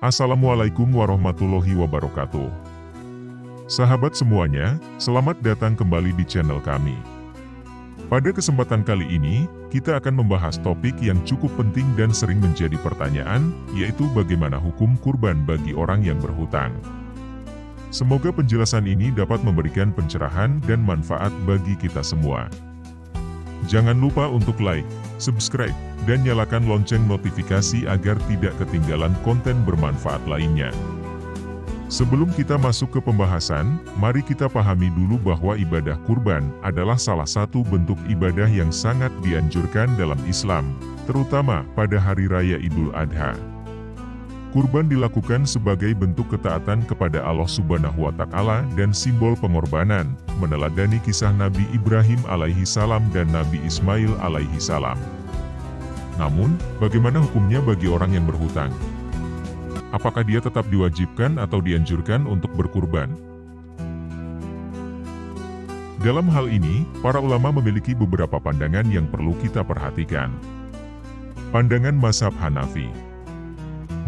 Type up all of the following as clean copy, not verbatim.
Assalamualaikum warahmatullahi wabarakatuh. Sahabat semuanya, selamat datang kembali di channel kami. Pada kesempatan kali ini, kita akan membahas topik yang cukup penting dan sering menjadi pertanyaan, yaitu bagaimana hukum kurban bagi orang yang berhutang. Semoga penjelasan ini dapat memberikan pencerahan dan manfaat bagi kita semua. Jangan lupa untuk like, subscribe, dan nyalakan lonceng notifikasi agar tidak ketinggalan konten bermanfaat lainnya. Sebelum kita masuk ke pembahasan, mari kita pahami dulu bahwa ibadah kurban adalah salah satu bentuk ibadah yang sangat dianjurkan dalam Islam, terutama pada Hari Raya Idul Adha. Kurban dilakukan sebagai bentuk ketaatan kepada Allah Subhanahu wa Ta'ala dan simbol pengorbanan, meneladani kisah Nabi Ibrahim alaihi salam dan Nabi Ismail alaihi salam. Namun, bagaimana hukumnya bagi orang yang berhutang? Apakah dia tetap diwajibkan atau dianjurkan untuk berkurban? Dalam hal ini, para ulama memiliki beberapa pandangan yang perlu kita perhatikan. Pandangan mazhab Hanafi.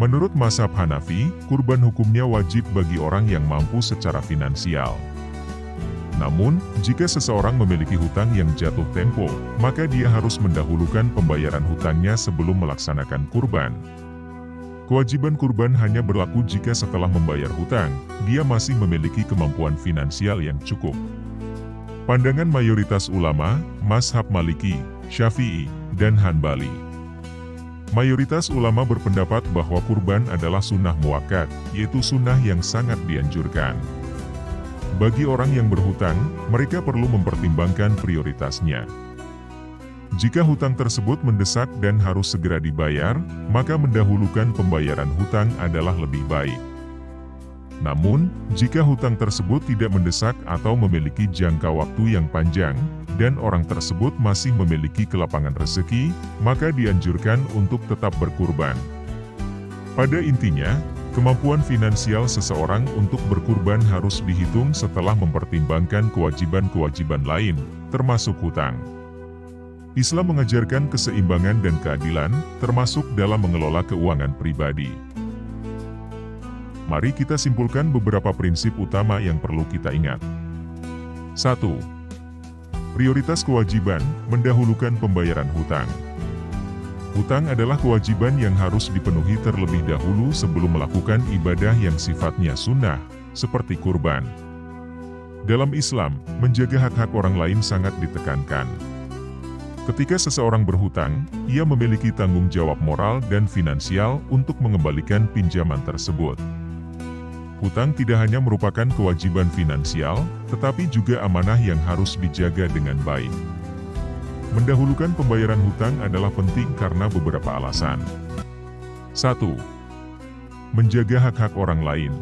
Menurut mazhab Hanafi, kurban hukumnya wajib bagi orang yang mampu secara finansial. Namun, jika seseorang memiliki hutang yang jatuh tempo, maka dia harus mendahulukan pembayaran hutangnya sebelum melaksanakan kurban. Kewajiban kurban hanya berlaku jika setelah membayar hutang, dia masih memiliki kemampuan finansial yang cukup. Pandangan mayoritas ulama, mazhab Maliki, Syafi'i, dan Hanbali. Mayoritas ulama berpendapat bahwa kurban adalah sunnah muakkad, yaitu sunnah yang sangat dianjurkan. Bagi orang yang berhutang, mereka perlu mempertimbangkan prioritasnya. Jika hutang tersebut mendesak dan harus segera dibayar, maka mendahulukan pembayaran hutang adalah lebih baik. Namun, jika hutang tersebut tidak mendesak atau memiliki jangka waktu yang panjang, dan orang tersebut masih memiliki kelapangan rezeki, maka dianjurkan untuk tetap berkurban. Pada intinya, kemampuan finansial seseorang untuk berkurban harus dihitung setelah mempertimbangkan kewajiban-kewajiban lain, termasuk hutang. Islam mengajarkan keseimbangan dan keadilan, termasuk dalam mengelola keuangan pribadi. Mari kita simpulkan beberapa prinsip utama yang perlu kita ingat. 1. Prioritas kewajiban, mendahulukan pembayaran hutang. Hutang adalah kewajiban yang harus dipenuhi terlebih dahulu sebelum melakukan ibadah yang sifatnya sunnah, seperti kurban. Dalam Islam, menjaga hak-hak orang lain sangat ditekankan. Ketika seseorang berhutang, ia memiliki tanggung jawab moral dan finansial untuk mengembalikan pinjaman tersebut. Hutang tidak hanya merupakan kewajiban finansial, tetapi juga amanah yang harus dijaga dengan baik. Mendahulukan pembayaran hutang adalah penting karena beberapa alasan. 1. Menjaga hak-hak orang lain.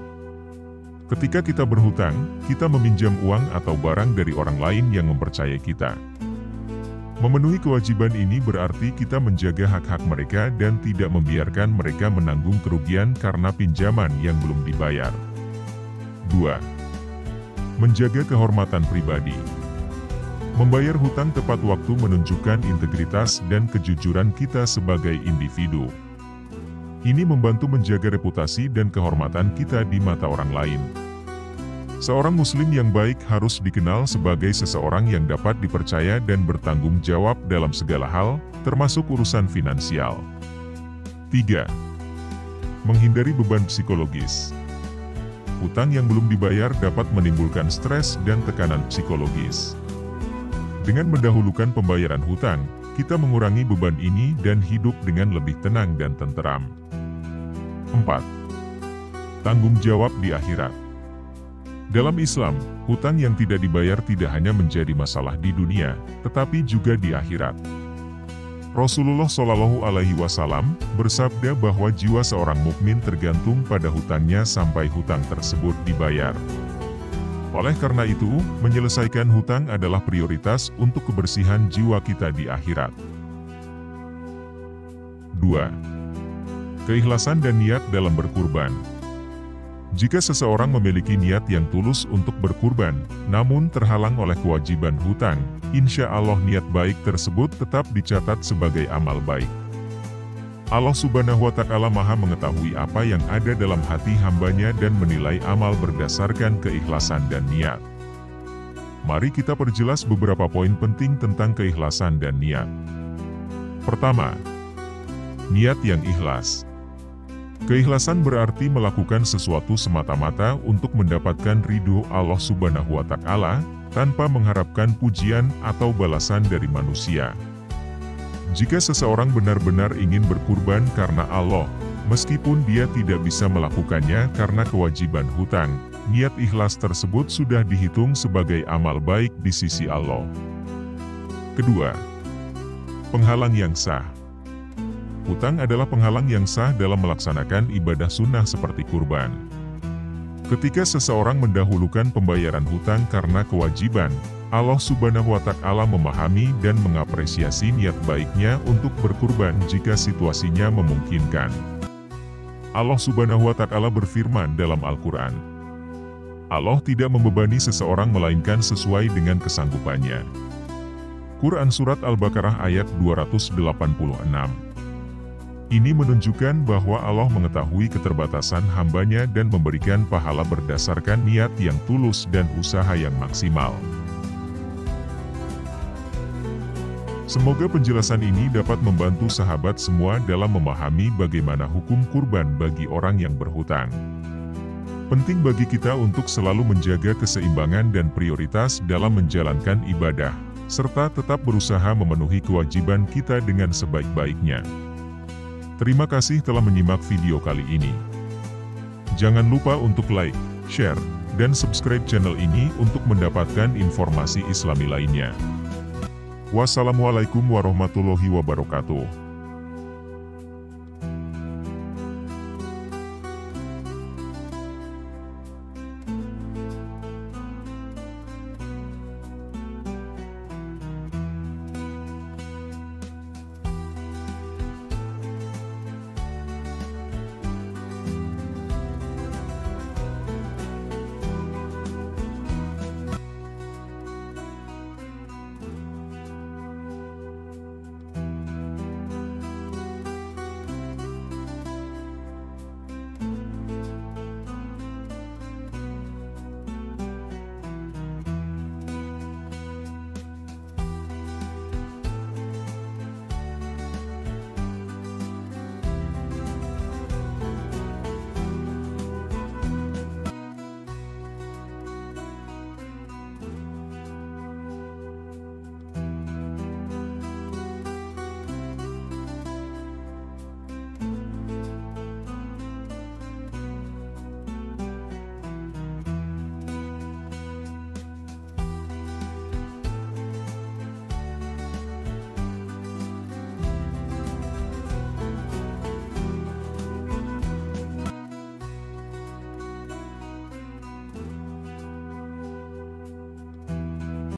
Ketika kita berhutang, kita meminjam uang atau barang dari orang lain yang mempercayai kita. Memenuhi kewajiban ini berarti kita menjaga hak-hak mereka dan tidak membiarkan mereka menanggung kerugian karena pinjaman yang belum dibayar. 2. Menjaga kehormatan pribadi. Membayar hutang tepat waktu menunjukkan integritas dan kejujuran kita sebagai individu. Ini membantu menjaga reputasi dan kehormatan kita di mata orang lain. Seorang muslim yang baik harus dikenal sebagai seseorang yang dapat dipercaya dan bertanggung jawab dalam segala hal, termasuk urusan finansial. 3. Menghindari beban psikologis. Hutang yang belum dibayar dapat menimbulkan stres dan tekanan psikologis. Dengan mendahulukan pembayaran hutang, kita mengurangi beban ini dan hidup dengan lebih tenang dan tenteram. 4. Tanggung jawab di akhirat. Dalam Islam, hutang yang tidak dibayar tidak hanya menjadi masalah di dunia, tetapi juga di akhirat. Rasulullah Shallallahu Alaihi Wasallam bersabda bahwa jiwa seorang mukmin tergantung pada hutangnya sampai hutang tersebut dibayar. Oleh karena itu, menyelesaikan hutang adalah prioritas untuk kebersihan jiwa kita di akhirat. 2. Keikhlasan dan niat dalam berkurban. Jika seseorang memiliki niat yang tulus untuk berkurban, namun terhalang oleh kewajiban hutang, insya Allah niat baik tersebut tetap dicatat sebagai amal baik. Allah Subhanahu wa Ta'ala Maha mengetahui apa yang ada dalam hati hambanya dan menilai amal berdasarkan keikhlasan dan niat. Mari kita perjelas beberapa poin penting tentang keikhlasan dan niat. Pertama, niat yang ikhlas. Keikhlasan berarti melakukan sesuatu semata-mata untuk mendapatkan ridho Allah Subhanahu wa Ta'ala, tanpa mengharapkan pujian atau balasan dari manusia. Jika seseorang benar-benar ingin berkurban karena Allah, meskipun dia tidak bisa melakukannya karena kewajiban hutang, niat ikhlas tersebut sudah dihitung sebagai amal baik di sisi Allah. Kedua, penghalang yang sah. Hutang adalah penghalang yang sah dalam melaksanakan ibadah sunnah seperti kurban. Ketika seseorang mendahulukan pembayaran hutang karena kewajiban, Allah Subhanahu wa Ta'ala memahami dan mengapresiasi niat baiknya untuk berkurban jika situasinya memungkinkan. Allah Subhanahu wa Ta'ala berfirman dalam Al-Quran, Allah tidak membebani seseorang melainkan sesuai dengan kesanggupannya. Quran Surat Al-Baqarah ayat 286. Ini menunjukkan bahwa Allah mengetahui keterbatasan hambanya dan memberikan pahala berdasarkan niat yang tulus dan usaha yang maksimal. Semoga penjelasan ini dapat membantu sahabat semua dalam memahami bagaimana hukum kurban bagi orang yang berhutang. Penting bagi kita untuk selalu menjaga keseimbangan dan prioritas dalam menjalankan ibadah, serta tetap berusaha memenuhi kewajiban kita dengan sebaik-baiknya. Terima kasih telah menyimak video kali ini. Jangan lupa untuk like, share, dan subscribe channel ini untuk mendapatkan informasi Islami lainnya. Wassalamualaikum warahmatullahi wabarakatuh.